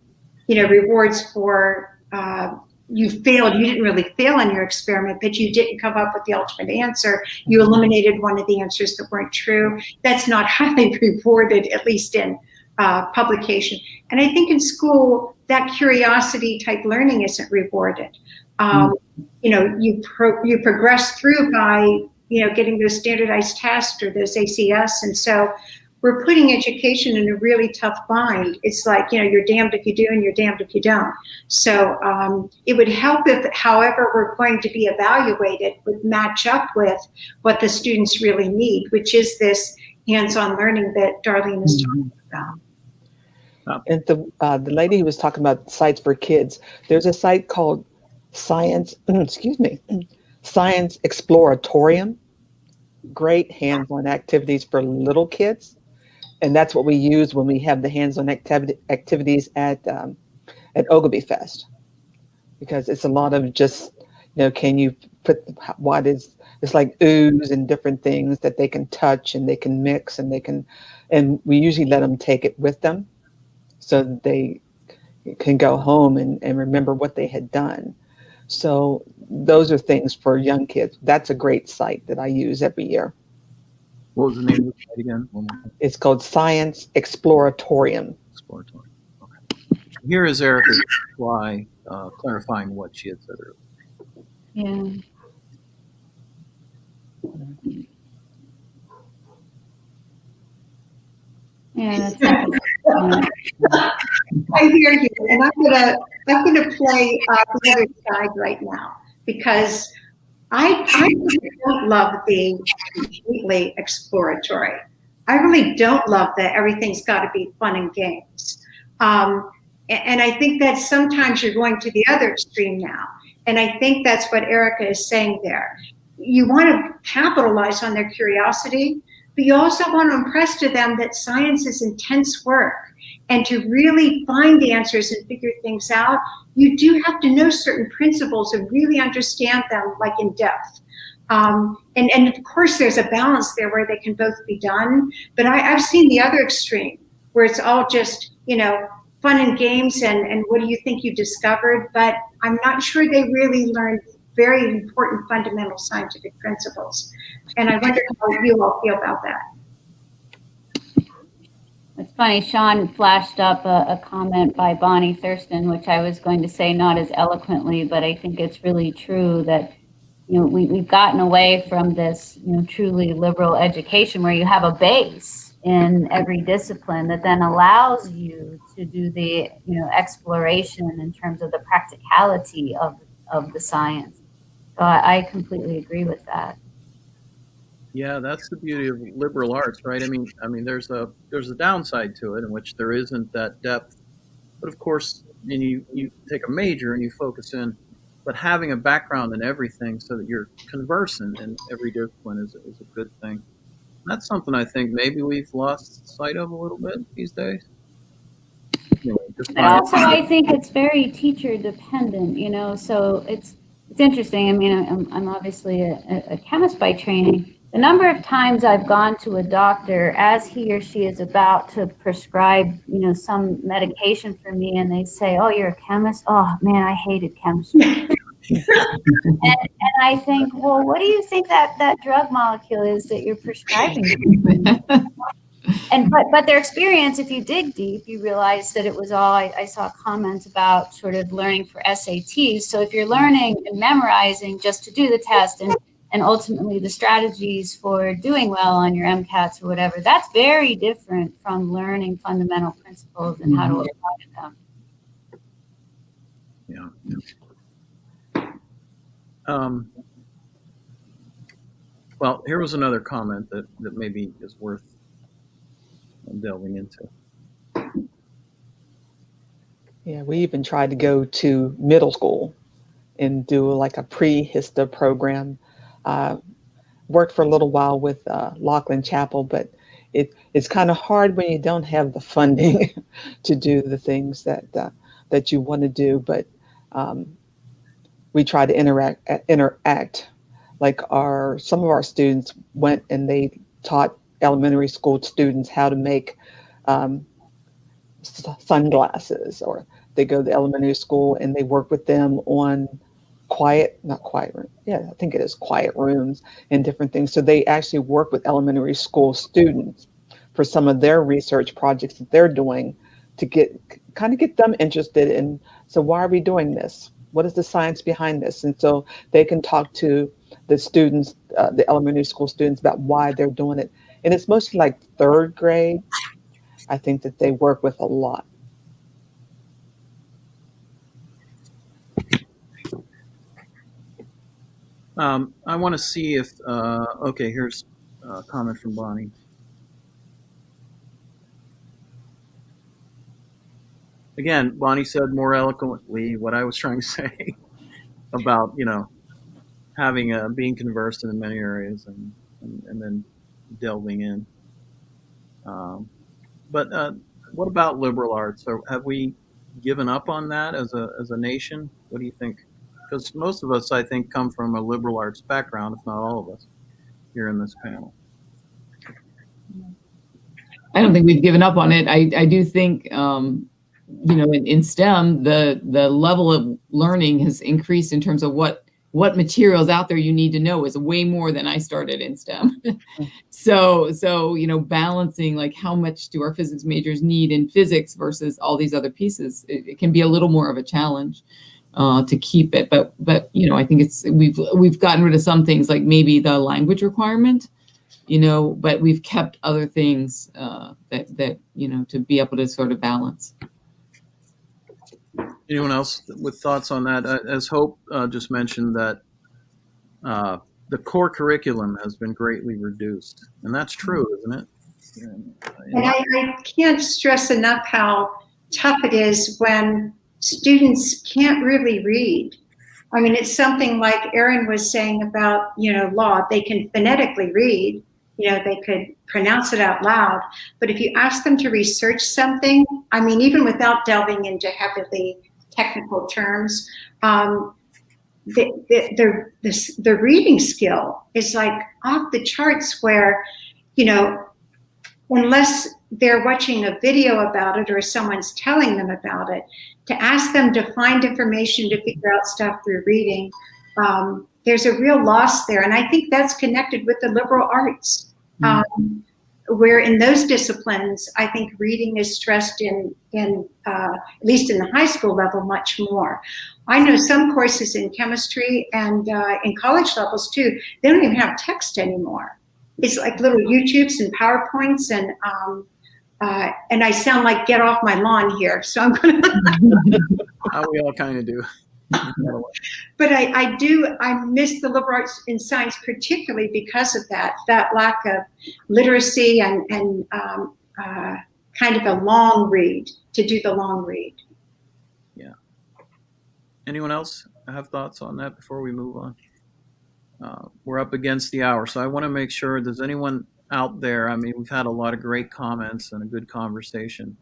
rewards for you failed. You didn't really fail in your experiment, but you didn't come up with the ultimate answer. You eliminated one of the answers that weren't true. That's not highly rewarded, at least in publication. And I think in school, that curiosity type learning isn't rewarded. You progress through by getting those standardized tests or those ACS. And so we're putting education in a really tough bind. It's like, you're damned if you do and you're damned if you don't. So it would help if, however we're going to be evaluated, would match up with what the students really need, which is this hands-on learning that Darlene is talking about. And the lady who was talking about sites for kids, there's a site called Science Exploratorium. Great hands-on activities for little kids, and that's what we use when we have the hands-on activities at Ogilvy Fest, because it's a lot of just can you put it's like ooze and different things that they can touch and they can mix and we usually let them take it with them so that they can go home and remember what they had done. So those are things for young kids. That's a great site that I use every year. What was the name of the site again? It's called Science Exploratorium. Exploratorium. Okay. Here is Erica's reply, clarifying what she had said earlier. Yeah. Yeah, I hear you, and I'm gonna play the other side right now, because I don't love being completely exploratory. I really don't love that everything's got to be fun and games, and I think that sometimes you're going to the other extreme now, and I think that's what Erica is saying there. You want to capitalize on their curiosity, but you also want to impress to them that science is intense work, and to really find the answers and figure things out, you do have to know certain principles and really understand them like in depth. And of course there's a balance there where they can both be done, but I've seen the other extreme where it's all just, fun and games and what do you think you discovered, but I'm not sure they really learned very important fundamental scientific principles. And I wonder how you all feel about that. It's funny, Sean flashed up a comment by Bonnie Thurston, which I was going to say not as eloquently, but I think it's really true that, we've gotten away from this, truly liberal education where you have a base in every discipline that then allows you to do the, exploration in terms of the practicality of the science. So I completely agree with that. Yeah, that's the beauty of liberal arts, right? I mean, there's a downside to it in which there isn't that depth. But of course, you take a major and you focus in, but having a background in everything so that you're conversant in every discipline is a good thing. That's something I think maybe we've lost sight of a little bit these days. Anyway, but also, I think it's very teacher dependent, so it's interesting. I mean, I'm obviously a chemist by training. The number of times I've gone to a doctor as he or she is about to prescribe, some medication for me, and they say, "Oh, you're a chemist? Oh man, I hated chemistry." and I think, well, what do you think that drug molecule is that you're prescribing? And but their experience, if you dig deep, you realize that it was all. I saw comments about sort of learning for SATs. So if you're learning and memorizing just to do the test and ultimately the strategies for doing well on your MCATs or whatever, that's very different from learning fundamental principles and how to apply them. Yeah. Well, here was another comment that maybe is worth delving into. Yeah, we even tried to go to middle school and do like a pre-HISTA program. Worked for a little while with Laughlin Chapel, but it's kind of hard when you don't have the funding to do the things that you want to do. But we try to interact. Like some of our students went and they taught elementary school students how to make sunglasses, or they go to elementary school and they work with them on not quiet room. Yeah, I think it is quiet rooms and different things. So they actually work with elementary school students for some of their research projects that they're doing to get them interested in, so why are we doing this? What is the science behind this? And so they can talk to the students, the elementary school students, about why they're doing it. And it's mostly like third grade, I think, that they work with a lot. I want to see if, okay, here's a comment from Bonnie. Again, Bonnie said more eloquently what I was trying to say about, having being conversant in many areas and then delving in. But what about liberal arts? So have we given up on that as a nation? What do you think? Because most of us, I think, come from a liberal arts background, if not all of us, here in this panel. I don't think we've given up on it. I do think, in STEM, the level of learning has increased in terms of what materials out there you need to know is way more than I started in STEM. So balancing, like, how much do our physics majors need in physics versus all these other pieces, it can be a little more of a challenge to keep it. But I think we've gotten rid of some things, like maybe the language requirement, but we've kept other things that to be able to sort of balance. Anyone else with thoughts on that? As Hope just mentioned, that the core curriculum has been greatly reduced, and that's true, isn't it? And I can't stress enough how tough it is when students can't really read. I mean, it's something like Erin was saying about, law. They can phonetically read, they could pronounce it out loud. But if you ask them to research something, I mean, even without delving into heavily technical terms, the reading skill is like off the charts, where, unless they're watching a video about it or someone's telling them about it, to ask them to find information to figure out stuff through reading, there's a real loss there. And I think that's connected with the liberal arts, where in those disciplines, I think reading is stressed in at least in the high school level, much more. I know some courses in chemistry and in college levels too, they don't even have text anymore. It's like little YouTubes and PowerPoints, and I sound like get off my lawn here, so I'm going to. We all kind of do. But I miss the liberal arts in science, particularly because of that lack of literacy and kind of a long read, to do the long read. Yeah. Anyone else have thoughts on that before we move on? We're up against the hour, so I want to make sure, does anyone out there, I mean, we've had a lot of great comments and a good conversation,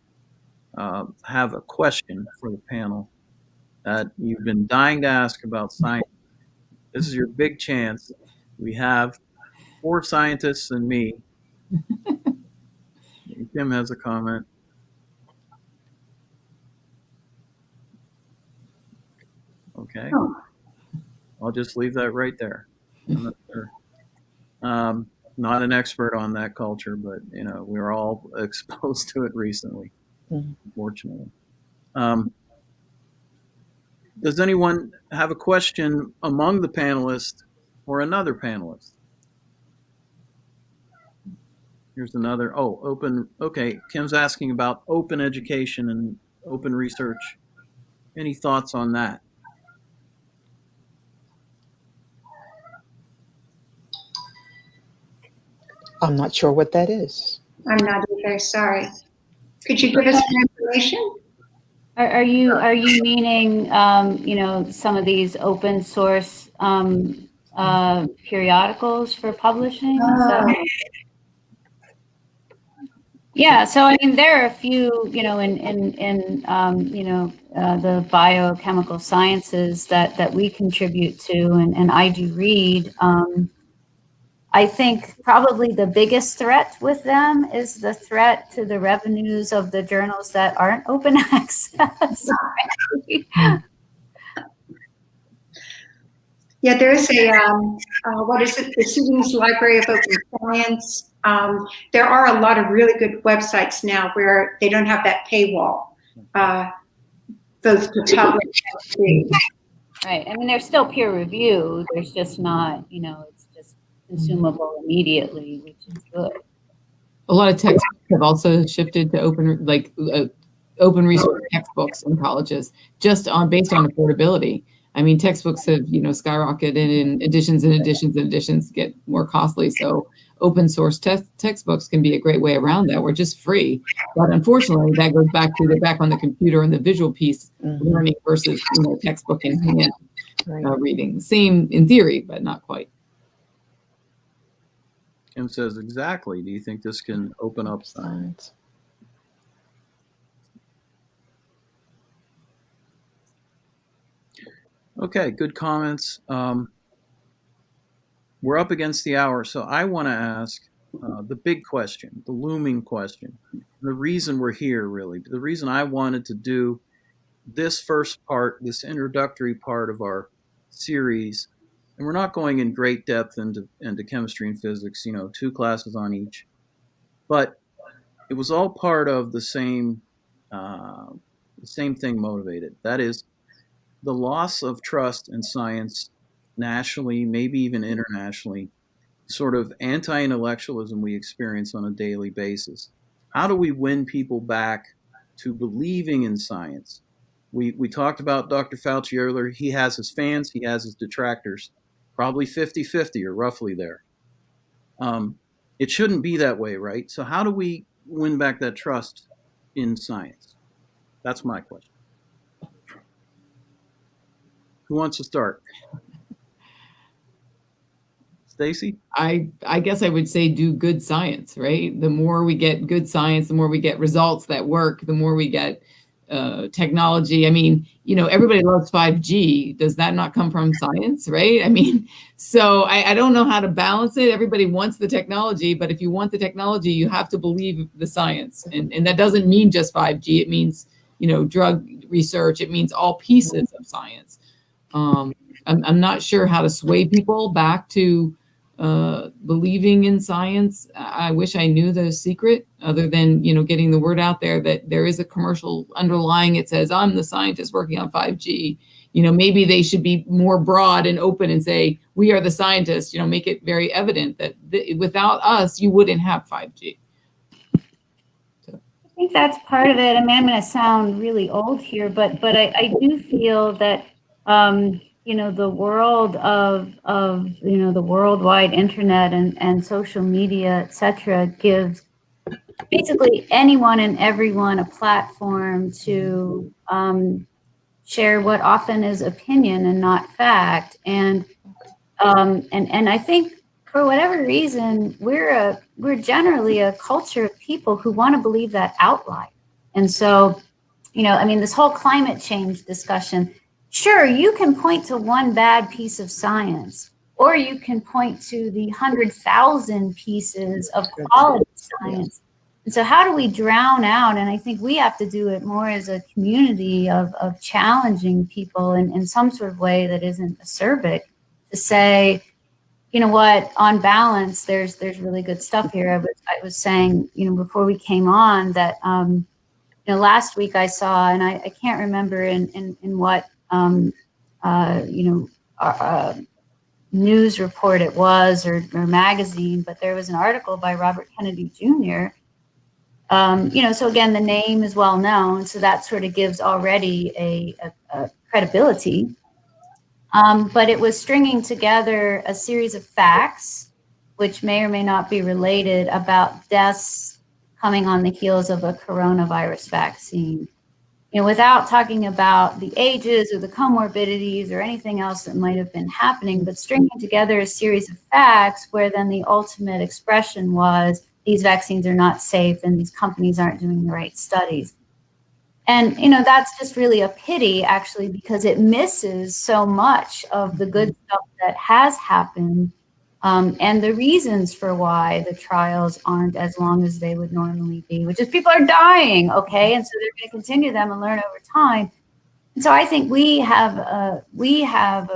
have a question for the panel that you've been dying to ask about science. This is your big chance. We have 4 scientists and me. Kim has a comment. Okay. Oh. I'll just leave that right there. I'm not sure. Not an expert on that culture, but we're all exposed to it recently, unfortunately. Does anyone have a question among the panelists or another panelist? Here's another. Oh, open. Okay, Kim's asking about open education and open research. Any thoughts on that? I'm not sure what that is. I'm not either, sorry. Could you give us more information? Are you meaning some of these open source periodicals for publishing? Yeah, so I mean, there are a few, you know, in the biochemical sciences that we contribute to, and I do read. I think probably the biggest threat with them is the threat to the revenues of the journals that aren't open access. Yeah, there's what is it? The Students' Library of Open Science. There are a lot of really good websites now where they don't have that paywall. Those to public. Right. I mean, they're still peer reviewed. There's just not, you know, it's just consumable immediately, which is good. A lot of textbooks have also shifted to open resource textbooks in colleges, just based on affordability. I mean, textbooks have, you know, skyrocketed in editions get more costly. So open source textbooks can be a great way around that. We're just free. But unfortunately, that goes back to the back on the computer and the visual piece learning versus, you know, textbook and hand reading. Same in theory, but not quite. Kim says, exactly. Do you think this can open up science? Okay, good comments. We're up against the hour, so I want to ask the big question, the looming question, the reason we're here, really. The reason I wanted to do this first part, this introductory part of our series, and we're not going in great depth into chemistry and physics, you know, 2 classes on each, but it was all part of the same thing motivated. That is the loss of trust in science nationally, maybe even internationally, sort of anti-intellectualism we experience on a daily basis. How do we win people back to believing in science? We talked about Dr. Fauci earlier. He has his fans, he has his detractors, probably 50-50 or roughly there. It shouldn't be that way, right? So how do we win back that trust in science? That's my question. Who wants to start? Stacey? I guess I would say do good science, right? The more we get good science, the more we get results that work, the more we get technology. I mean, you know, everybody loves 5G. Does that not come from science, right? I mean, so I don't know how to balance it. Everybody wants the technology, but if you want the technology, you have to believe the science. And that doesn't mean just 5G. It means, you know, drug research. It means all pieces of science. I'm not sure how to sway people back to believing in science. I wish I knew the secret, other than, you know, getting the word out there that there is a commercial underlying. It says, I'm the scientist working on 5G. You know, maybe they should be more broad and open and say, we are the scientists, you know, make it very evident that without us, you wouldn't have 5G. I think that's part of it. I mean, I'm going to sound really old here, but I do feel that, you know, the world of you know, the worldwide internet and social media, et cetera, gives basically anyone and everyone a platform to share what often is opinion and not fact. And I think for whatever reason, we're generally a culture of people who want to believe that outright. And so, you know, I mean, this whole climate change discussion, sure, you can point to one bad piece of science, or you can point to the 100,000 pieces of quality science. And so how do we drown out? And I think we have to do it more as a community of challenging people in some sort of way that isn't acerbic, to say, you know what, on balance, there's really good stuff here. I was saying, you know, before we came on that, you know, last week I saw, and I can't remember in what, you know, news report it was, or magazine, but there was an article by Robert Kennedy Jr. You know, so again, the name is well known, so that sort of gives already a credibility. But it was stringing together a series of facts, which may or may not be related, about deaths coming on the heels of a coronavirus vaccine. You know, without talking about the ages or the comorbidities or anything else that might have been happening, but stringing together a series of facts where then the ultimate expression was, these vaccines are not safe and these companies aren't doing the right studies. And, that's just really a pity, actually, because it misses so much of the good stuff that has happened, and the reasons for why the trials aren't as long as they would normally be, which is people are dying, okay? And so they're going to continue them and learn over time. And so I think we have a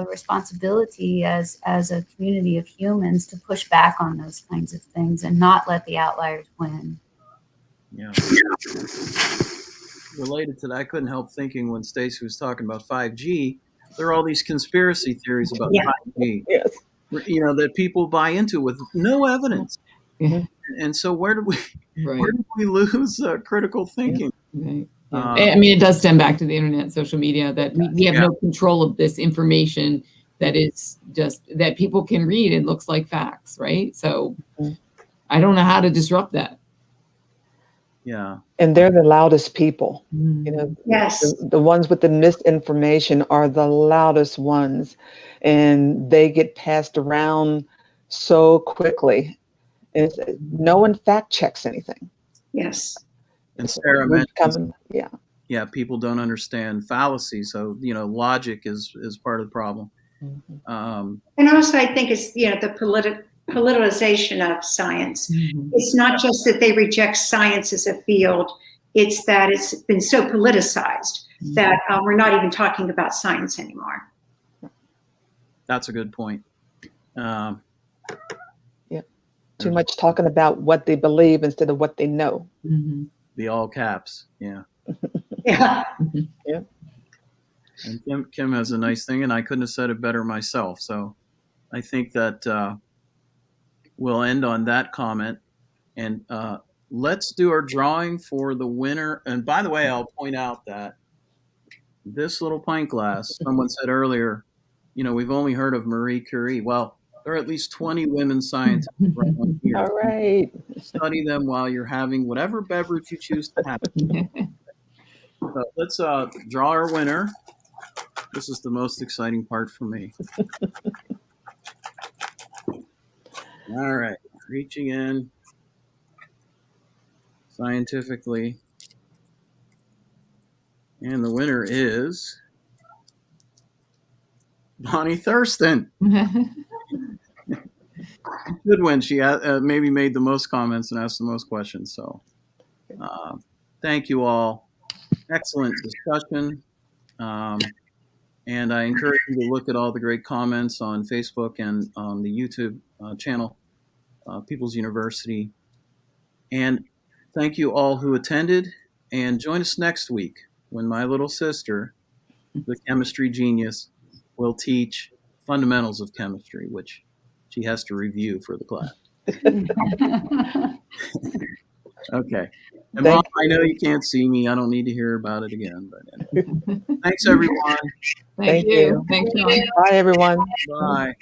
responsibility as a community of humans to push back on those kinds of things and not let the outliers win. Yeah. Related to that, I couldn't help thinking when Stacey was talking about 5G, there are all these conspiracy theories about 5G, Yes. That people buy into with no evidence. Yeah. And so where did we lose critical thinking? Right. Yeah. I mean, it does stem back to the internet, social media, that we have no control of this information that is just that people can read and looks like facts, right? So I don't know how to disrupt that. Yeah. And they're the loudest people. Yes. The ones with the misinformation are the loudest ones, and they get passed around so quickly. And no one fact checks anything. Yes. And Sarah mentioned, people don't understand fallacy. So, logic is part of the problem. And also, I think it's, the politicization of science. It's not just that they reject science as a field. It's that it's been so politicized that we're not even talking about science anymore. That's a good point. Too much talking about what they believe instead of what they know. The all caps. Yeah. Yeah. Yeah. And Kim has a nice thing, and I couldn't have said it better myself. So I think that we'll end on that comment. And let's do our drawing for the winner. And by the way, I'll point out that this little pint glass, someone said earlier, we've only heard of Marie Curie. Well, there are at least 20 women scientists right on here. All right. Study them while you're having whatever beverage you choose to have. So let's draw our winner. This is the most exciting part for me. All right, reaching in scientifically. And the winner is Bonnie Thurston. Good win. She maybe made the most comments and asked the most questions. So thank you all. Excellent discussion. And I encourage you to look at all the great comments on Facebook and on the YouTube channel, People's University. And thank you all who attended. And join us next week when my little sister, the chemistry genius, will teach fundamentals of chemistry, which she has to review for the class. Okay. And Mom, I know you can't see me. I don't need to hear about it again. But anyway. Thanks, everyone. Thank you. Thank you. Bye, everyone. Bye.